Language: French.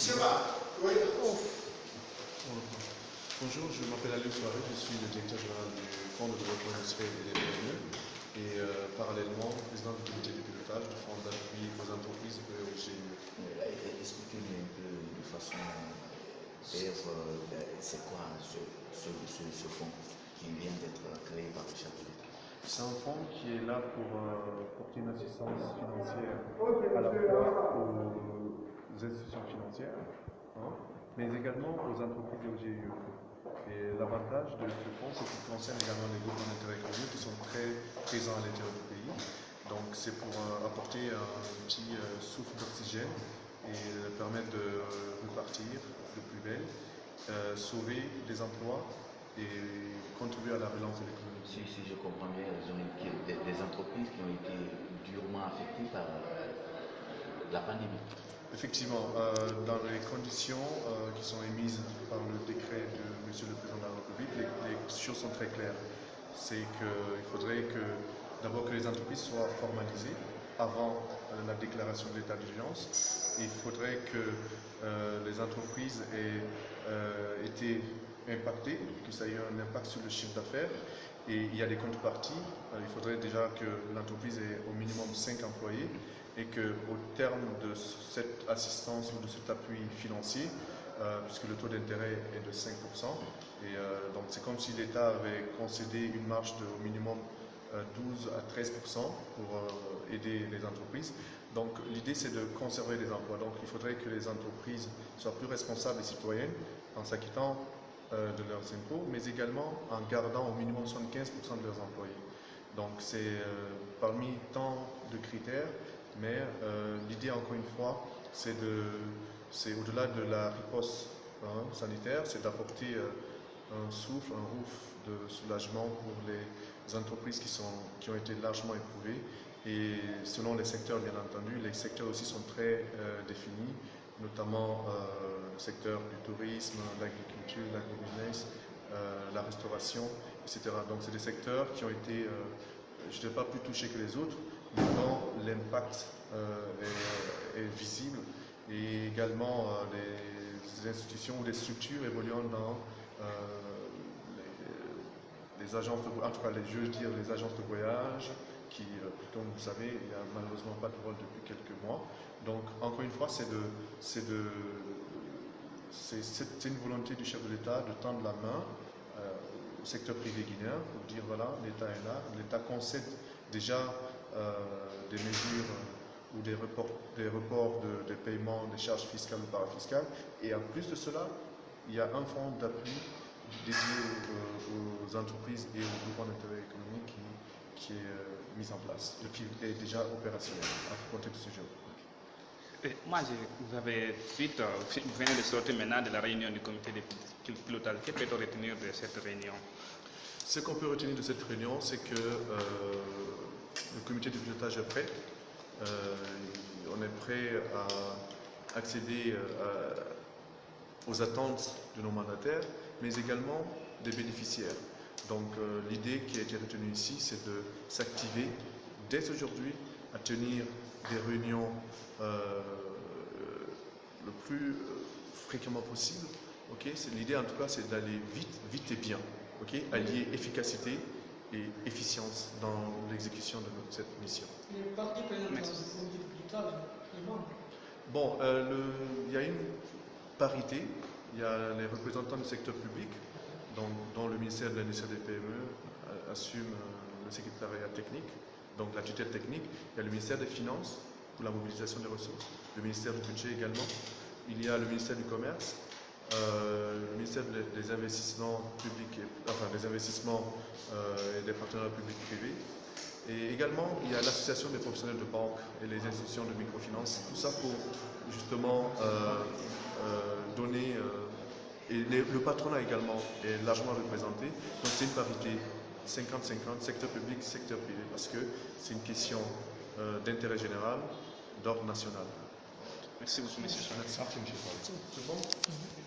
Bonjour, je m'appelle Alain Soiré, je suis le directeur général du Fonds de développement industriel et des PME et parallèlement président du comité de pilotage du Fonds d'appui aux entreprises EOGE. Expliquez-nous un peu de façon brève, c'est quoi ce fonds qui vient d'être créé par le chef de l'État? C'est un fonds qui est là pour porter une assistance financière à la fois aux institutions financières, hein, mais également aux entreprises et aux GIE. Et l'avantage de ce fonds, c'est qu'il concerne également les groupes d'intérêt économique qui sont très présents à l'intérieur du pays. Donc c'est pour apporter un petit souffle d'oxygène et permettre de repartir de plus belle, sauver des emplois et contribuer à la relance de l'économie. Si je comprends bien, des entreprises qui ont été durement affectées par la pandémie. Effectivement, dans les conditions qui sont émises par le décret de Monsieur le Président de la République, les choses sont très claires. C'est qu'il faudrait d'abord que les entreprises soient formalisées avant la déclaration de l'état d'urgence. Il faudrait que les entreprises aient été impactées, que ça ait un impact sur le chiffre d'affaires. Et il y a des contreparties. Il faudrait déjà que l'entreprise ait au minimum 5 employés et qu'au terme de cette assistance ou de cet appui financier, puisque le taux d'intérêt est de 5%, et donc c'est comme si l'État avait concédé une marge de au minimum 12 à 13% pour aider les entreprises. Donc l'idée c'est de conserver les emplois. Donc il faudrait que les entreprises soient plus responsables et citoyennes en s'acquittant de leurs impôts, mais également en gardant au minimum 75% de leurs employés. Donc c'est parmi tant de critères, mais l'idée encore une fois, c'est au-delà de la riposte sanitaire, c'est d'apporter un souffle, un ouf de soulagement pour les entreprises qui ont été largement éprouvées. Et selon les secteurs, bien entendu, les secteurs aussi sont très définis, notamment le secteur du tourisme, l'agriculture, l'agrobusiness, la restauration, etc. Donc c'est des secteurs qui ont été, je ne dirais pas plus touchés que les autres, mais dont l'impact est visible, et également des institutions ou des structures évoluant dans les agences de, en tout cas je veux dire les agences de voyage, qui, comme vous savez, il n'y a malheureusement pas de vol depuis quelques mois. Donc, encore une fois, c'est une volonté du chef de l'État de tendre la main au secteur privé guinéen pour dire voilà, l'État est là, l'État concède déjà des mesures ou des reports de paiement des charges fiscales ou parafiscales, et en plus de cela, il y a un fonds d'appui dédié aux entreprises et aux groupements d'intérêt économique qui est mis en place, qui est déjà opérationnel à compter de ce jour. Moi, vous venez de sortir maintenant de la réunion du comité de pilotage. Que peut-on retenir de cette réunion? Ce qu'on peut retenir de cette réunion, c'est que le comité de pilotage est prêt. On est prêt à accéder aux attentes de nos mandataires, mais également des bénéficiaires. Donc l'idée qui a été retenue ici, c'est de s'activer dès aujourd'hui à tenir des réunions le plus fréquemment possible. Okay, l'idée en tout cas, c'est d'aller vite et bien, okay, allier efficacité et efficience dans l'exécution de cette mission. Bon, il y a une parité, il y a les représentants du secteur public, dont le ministère de l'Industrie des PME assume le secrétariat technique, donc la tutelle technique. Il y a le ministère des Finances pour la mobilisation des ressources, le ministère du Budget également. Il y a le ministère du Commerce, le ministère des Investissements publics, des investissements et des partenariats publics-privés. Et également, il y a l'association des professionnels de banque et les institutions de microfinance. Tout ça pour justement donner... et le patronat également est largement représenté. Donc c'est une parité 50-50, secteur public, secteur privé, parce que c'est une question d'intérêt général, d'ordre national. Merci beaucoup, monsieur. Merci, monsieur. C'est bon?